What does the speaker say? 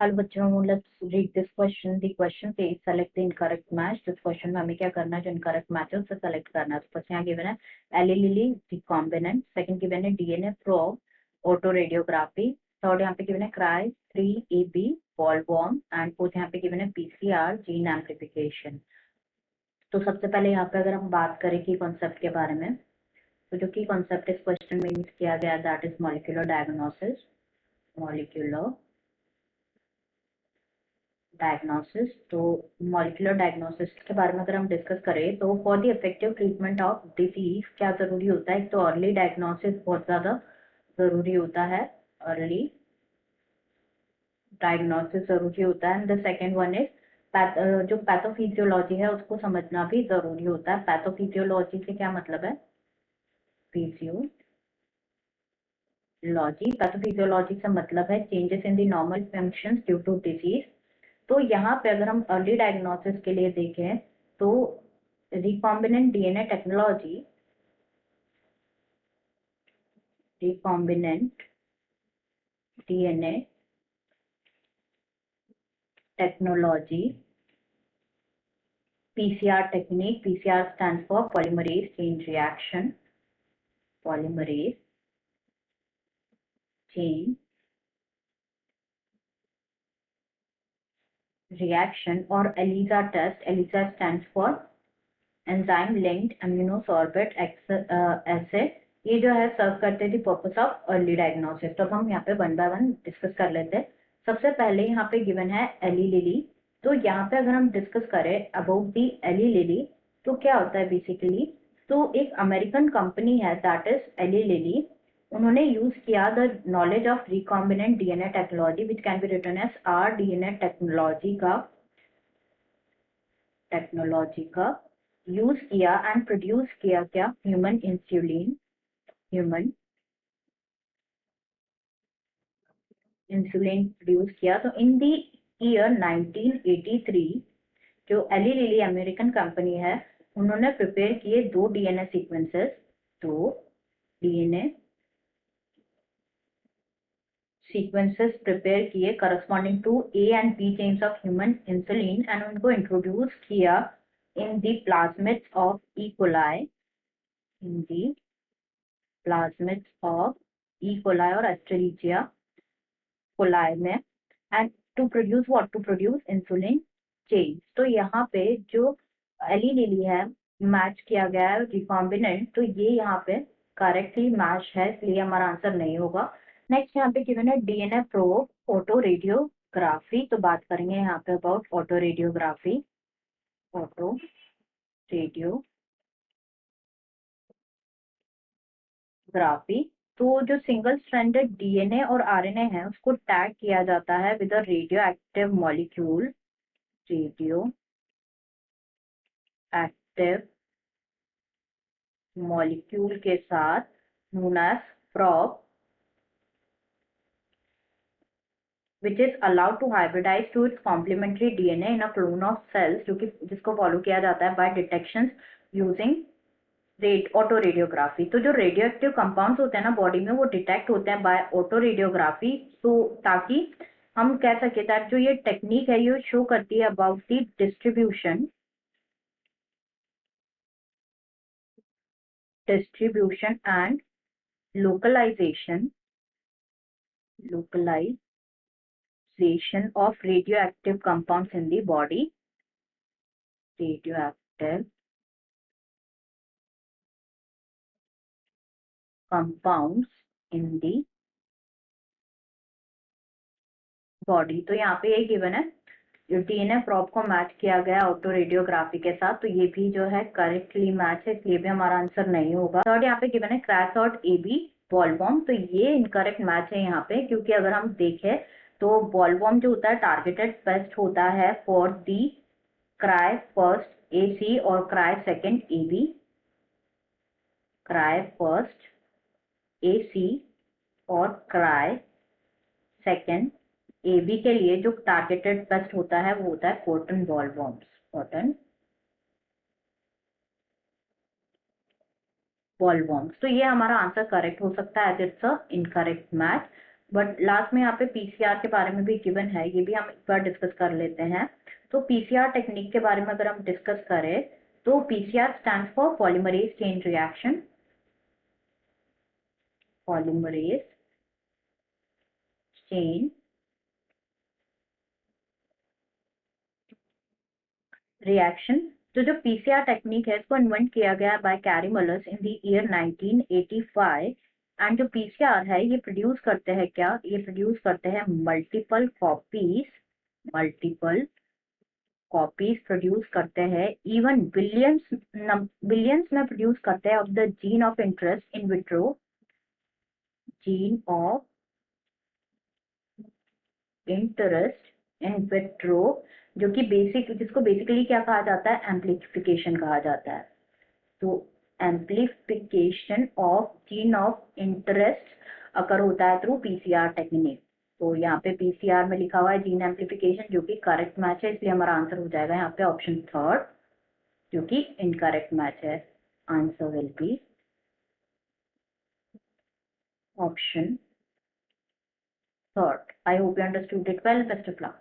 Hello बच्चों, let's read this question. The question से select the incorrect match. This question में हमें क्या करना है, जो इनकरेक्ट मैच है उसे सेलेक्ट करना है। तो फर्स्ट यहाँ गिवन है Eli Lilly recombinant, second given है DNA probe autoradiography, third यहाँ पे गिवन है cry 3AB bollworm and fourth यहाँ पे गिवन है पीसीआर जीन एम्प्लीफिकेशन। तो सबसे पहले यहाँ पे अगर हम बात करें की कॉन्सेप्ट के बारे में, तो जो की कॉन्सेप्ट इस क्वेश्चन में यूज किया गया दैट इज मॉलिक्यूलर डायग्नोसिस। तो मॉलिक्यूलर डायग्नोसिस के बारे में अगर हम डिस्कस करें तो for the effective treatment of disease क्या जरूरी होता है। एक तो अर्ली डायग्नोसिस बहुत ज्यादा जरूरी होता है, अर्ली डायग्नोसिस जरूरी होता है। And the second one is जो पैथोफिजियोलॉजी है उसको समझना भी जरूरी होता है। पैथोफिजियोलॉजी से क्या मतलब है, पैथोफिजियोलॉजी से मतलब है changes in the normal functions due to disease. तो यहाँ पे अगर हम अर्ली डायग्नोसिस के लिए देखें तो recombinant DNA technology, recombinant DNA technology, PCR technique, PCR stands for polymerase chain reaction, polymerase chain reaction, और ELISA test, ELISA stands for enzyme linked immunosorbent assay, ये जो है सर्व करते थे पर्पस ऑफ अर्ली डायग्नोसिस। तो अब हम यहाँ पे वन बाय वन डिस्कस कर लेते हैं। सबसे पहले यहाँ पे गिवन है एली लिली। तो यहाँ पे अगर हम डिस्कस करें अबाउट दी एली लिली, तो क्या होता है बेसिकली, तो एक अमेरिकन कंपनी है दैट इज एली लिली। उन्होंने यूज किया the knowledge of recombinant DNA technology which can be written as R DNA technology का यूज किया एंड प्रोड्यूस किया क्या, human insulin, human insulin produce किया। तो इन द ईयर 1983 जो एली लिली अमेरिकन कंपनी है, उन्होंने प्रिपेयर किए दो डीएनए सीक्वेंसेस, दो डीएनए सीक्वेंसेस प्रिपेयर किए corresponding to A and B chains of human insulin and उनको इंट्रोड्यूस किया in the plasmids of E coli, in the plasmids of E coli और Escherichia coli में, and to produce what, to produce insulin chain. तो यहाँ पे जो Eli Lilly है match किया गया है रिकॉम्बिनेंट, तो ये यहाँ पे करेक्टली मैच है, इसलिए हमारा आंसर नहीं होगा। नेक्स्ट यहाँ पे गिवन है डीएनए प्रोब ऑटो रेडियोग्राफी। तो बात करेंगे यहाँ पे about auto radiography, auto radiography. तो जो सिंगल स्ट्रैंडेड डीएनए और आरएनए है उसको टैग किया जाता है with a radio active molecule, radio active molecule के साथ known as prop, which is allowed to hybridize to its complementary DNA in a clone of cells, जो कि जिसको फॉलो किया जाता है by detection using auto radiography. तो जो रेडियो एक्टिव कंपाउंड्स होते हैं ना बॉडी में, वो डिटेक्ट होते हैं बाय ऑटो रेडियोग्राफी। तो ताकि हम कह सके दैट जो ये टेक्निक है ये शो करती है about the distribution and localization of radioactive compounds in the body, radioactive compounds in the body। तो यहाँ पे ये गिवन है डीएनए प्रोब को मैच किया गया ऑटो रेडियोग्राफी के साथ, तो ये भी जो है करेक्टली मैच है, इसलिए भी हमारा आंसर नहीं होगा। थर्ड यहाँ पे गिवन है क्रैसॉट एबी बॉलवॉर्म। तो ये इनकरेक्ट मैच है यहाँ पे, क्योंकि अगर हम देखें तो बॉलवॉर्म जो होता है टारगेटेड पेस्ट होता है for the cry first AC और cry second AB, cry first AC और क्राई सेकेंड एबी के लिए जो टारगेटेड पेस्ट होता है वो होता है कॉटन बॉलवॉर्म्स, कॉटन बॉलवॉर्म्स। तो ये हमारा आंसर करेक्ट हो सकता है as it's a incorrect match. But last में यहाँ पे पीसीआर के बारे में भी गिवन है, ये भी हम एक बार डिस्कस कर लेते हैं। तो पीसीआर टेक्निक के बारे में अगर हम डिस्कस करें तो PCR stand for polymerase chain reaction, polymerase chain reaction. तो जो पीसीआर टेक्निक है इसको इन्वेंट किया गया by Kary Mullis in the year 1985। And जो पीसीआर है ये प्रोड्यूस करते हैं क्या, ये प्रोड्यूस करते हैं मल्टीपल कॉपीज प्रोड्यूस करते हैं, इवन बिलियंस में प्रोड्यूस करते हैं of the gene of interest in vitro, gene of interest in vitro, जो कि जिसको बेसिकली क्या कहा जाता है, एम्प्लीफिकेशन कहा जाता है। तो amplification of gene of interest occur होता है थ्रू पीसीआर टेक्निक। तो यहाँ पे पीसीआर में लिखा हुआ है जीन एम्प्लीफिकेशन, जो कि करेक्ट मैच है, इसलिए हमारा आंसर हो जाएगा यहाँ पे ऑप्शन थर्ड, जो कि इनकरेक्ट मैच है। Answer will be option third. I hope you understood it well. Best of luck.